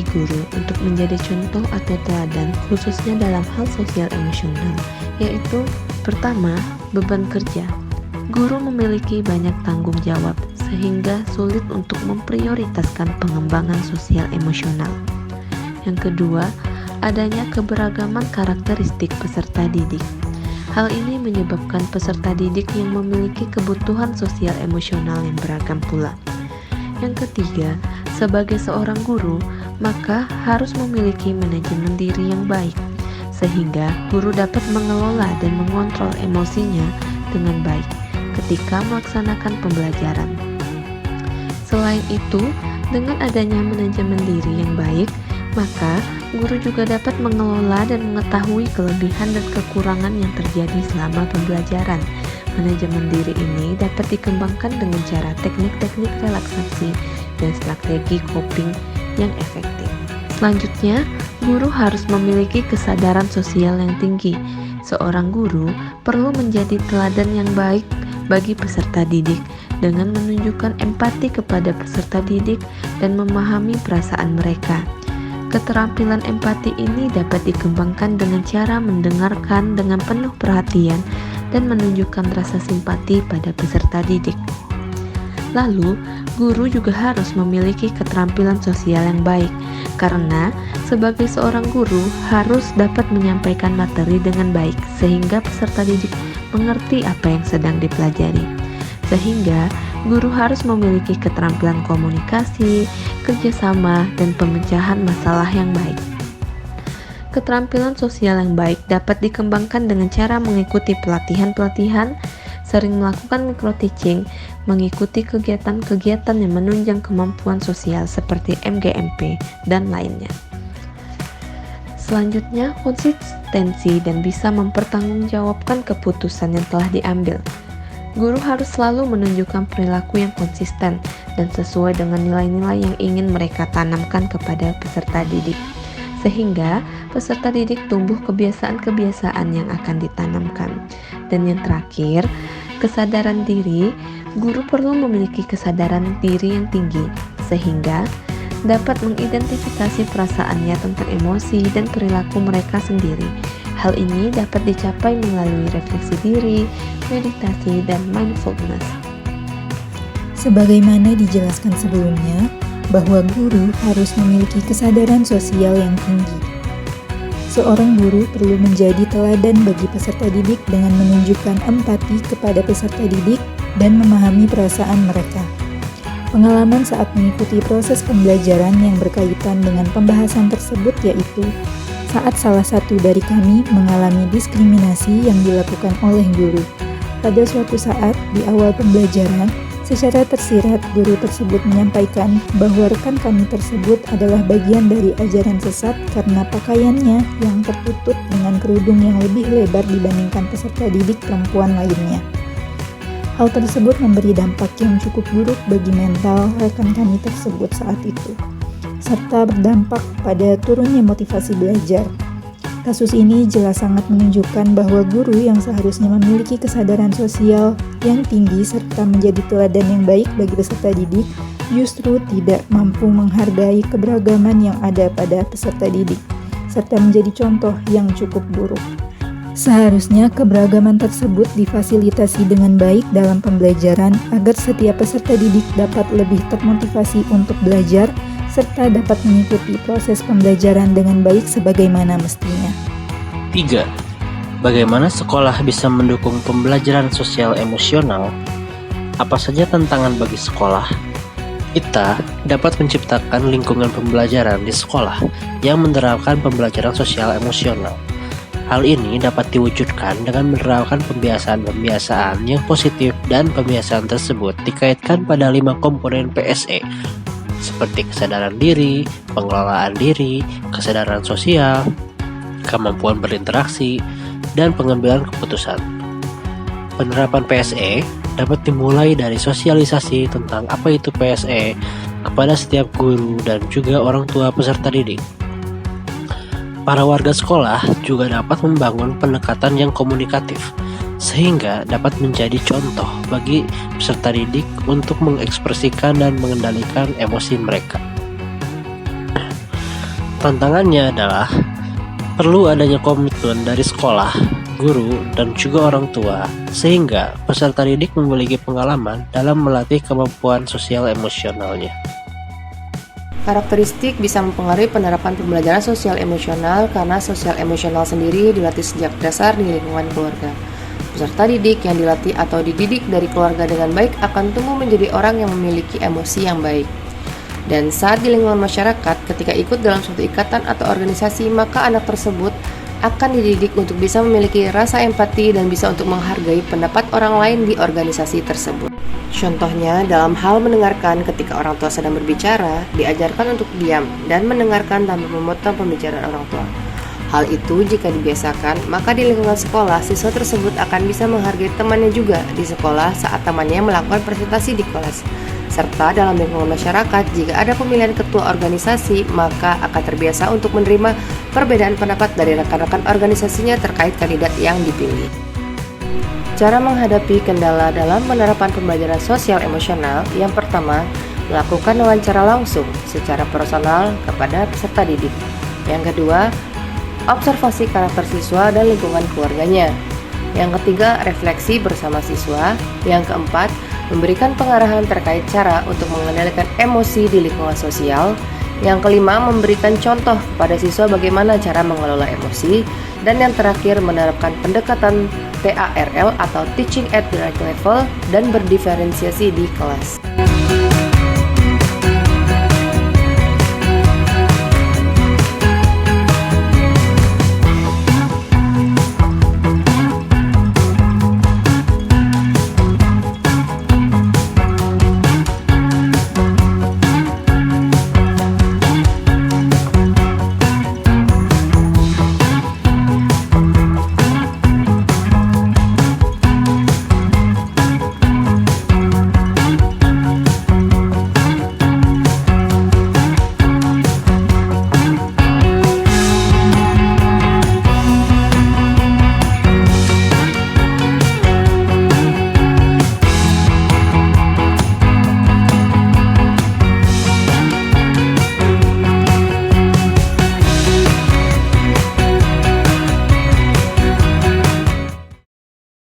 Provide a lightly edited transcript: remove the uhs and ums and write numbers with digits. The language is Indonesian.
bagi guru untuk menjadi contoh atau teladan khususnya dalam hal sosial emosional, yaitu pertama, beban kerja. Guru memiliki banyak tanggung jawab sehingga sulit untuk memprioritaskan pengembangan sosial emosional. Yang kedua, adanya keberagaman karakteristik peserta didik. Hal ini menyebabkan peserta didik yang memiliki kebutuhan sosial emosional yang beragam pula. Yang ketiga, sebagai seorang guru, maka harus memiliki manajemen diri yang baik, sehingga guru dapat mengelola dan mengontrol emosinya dengan baik ketika melaksanakan pembelajaran. Selain itu, dengan adanya manajemen diri yang baik, maka guru juga dapat mengelola dan mengetahui kelebihan dan kekurangan yang terjadi selama pembelajaran. Manajemen diri ini dapat dikembangkan dengan cara teknik-teknik relaksasi dan strategi coping yang efektif. Selanjutnya, guru harus memiliki kesadaran sosial yang tinggi. Seorang guru perlu menjadi teladan yang baik bagi peserta didik dengan menunjukkan empati kepada peserta didik dan memahami perasaan mereka. Keterampilan empati ini dapat dikembangkan dengan cara mendengarkan dengan penuh perhatian dan menunjukkan rasa simpati pada peserta didik. Lalu, guru juga harus memiliki keterampilan sosial yang baik, karena sebagai seorang guru harus dapat menyampaikan materi dengan baik sehingga peserta didik mengerti apa yang sedang dipelajari. Sehingga, guru harus memiliki keterampilan komunikasi, kerjasama, dan pemecahan masalah yang baik. Keterampilan sosial yang baik dapat dikembangkan dengan cara mengikuti pelatihan-pelatihan, sering melakukan micro-teaching, mengikuti kegiatan-kegiatan yang menunjang kemampuan sosial seperti MGMP, dan lainnya. Selanjutnya, konsistensi dan bisa mempertanggungjawabkan keputusan yang telah diambil. Guru harus selalu menunjukkan perilaku yang konsisten dan sesuai dengan nilai-nilai yang ingin mereka tanamkan kepada peserta didik, sehingga peserta didik tumbuh kebiasaan-kebiasaan yang akan ditanamkan. Dan yang terakhir, kesadaran diri. Guru perlu memiliki kesadaran diri yang tinggi, sehingga dapat mengidentifikasi perasaannya tentang emosi dan perilaku mereka sendiri. Hal ini dapat dicapai melalui refleksi diri, meditasi, dan mindfulness. Sebagaimana dijelaskan sebelumnya, bahwa guru harus memiliki kesadaran sosial yang tinggi. Seorang guru perlu menjadi teladan bagi peserta didik dengan menunjukkan empati kepada peserta didik dan memahami perasaan mereka. Pengalaman saat mengikuti proses pembelajaran yang berkaitan dengan pembahasan tersebut yaitu saat salah satu dari kami mengalami diskriminasi yang dilakukan oleh guru. Pada suatu saat di awal pembelajaran, secara tersirat guru tersebut menyampaikan bahwa rekan kami tersebut adalah bagian dari ajaran sesat karena pakaiannya yang tertutup dengan kerudung yang lebih lebar dibandingkan peserta didik perempuan lainnya. Hal tersebut memberi dampak yang cukup buruk bagi mental rekan kami tersebut saat itu, serta berdampak pada turunnya motivasi belajar. Kasus ini jelas sangat menunjukkan bahwa guru yang seharusnya memiliki kesadaran sosial yang tinggi serta menjadi teladan yang baik bagi peserta didik justru tidak mampu menghargai keberagaman yang ada pada peserta didik, serta menjadi contoh yang cukup buruk. Seharusnya keberagaman tersebut difasilitasi dengan baik dalam pembelajaran agar setiap peserta didik dapat lebih termotivasi untuk belajar serta dapat mengikuti proses pembelajaran dengan baik sebagaimana mestinya. 3. Bagaimana sekolah bisa mendukung pembelajaran sosial emosional? Apa saja tantangan bagi sekolah? Kita dapat menciptakan lingkungan pembelajaran di sekolah yang menerapkan pembelajaran sosial emosional. Hal ini dapat diwujudkan dengan menerapkan pembiasaan-pembiasaan yang positif dan pembiasaan tersebut dikaitkan pada 5 komponen PSE seperti kesadaran diri, pengelolaan diri, kesadaran sosial, kemampuan berinteraksi, dan pengambilan keputusan. Penerapan PSE dapat dimulai dari sosialisasi tentang apa itu PSE kepada setiap guru dan juga orang tua peserta didik. Para warga sekolah juga dapat membangun pendekatan yang komunikatif, sehingga dapat menjadi contoh bagi peserta didik untuk mengekspresikan dan mengendalikan emosi mereka. Tantangannya adalah perlu adanya komitmen dari sekolah, guru, dan juga orang tua, sehingga peserta didik memiliki pengalaman dalam melatih kemampuan sosial emosionalnya. Karakteristik bisa mempengaruhi penerapan pembelajaran sosial emosional karena sosial emosional sendiri dilatih sejak dasar di lingkungan keluarga. Peserta didik yang dilatih atau dididik dari keluarga dengan baik akan tumbuh menjadi orang yang memiliki emosi yang baik. Dan saat di lingkungan masyarakat, ketika ikut dalam suatu ikatan atau organisasi, maka anak tersebut akan dididik untuk bisa memiliki rasa empati dan bisa untuk menghargai pendapat orang lain di organisasi tersebut. Contohnya, dalam hal mendengarkan ketika orang tua sedang berbicara, diajarkan untuk diam dan mendengarkan tanpa memotong pembicaraan orang tua. Hal itu jika dibiasakan, maka di lingkungan sekolah, siswa tersebut akan bisa menghargai temannya juga di sekolah saat temannya melakukan presentasi di kelas. Serta dalam lingkungan masyarakat, jika ada pemilihan ketua organisasi, maka akan terbiasa untuk menerima perbedaan pendapat dari rekan-rekan organisasinya terkait kandidat yang dipilih. Cara menghadapi kendala dalam penerapan pembelajaran sosial emosional, yang pertama, melakukan wawancara langsung secara personal kepada peserta didik. Yang kedua, observasi karakter siswa dan lingkungan keluarganya. Yang ketiga, refleksi bersama siswa. Yang keempat, memberikan pengarahan terkait cara untuk mengendalikan emosi di lingkungan sosial. Yang kelima, memberikan contoh kepada siswa bagaimana cara mengelola emosi. Dan yang terakhir, menerapkan pendekatan TARL atau Teaching at the Right Level dan berdiferensiasi di kelas.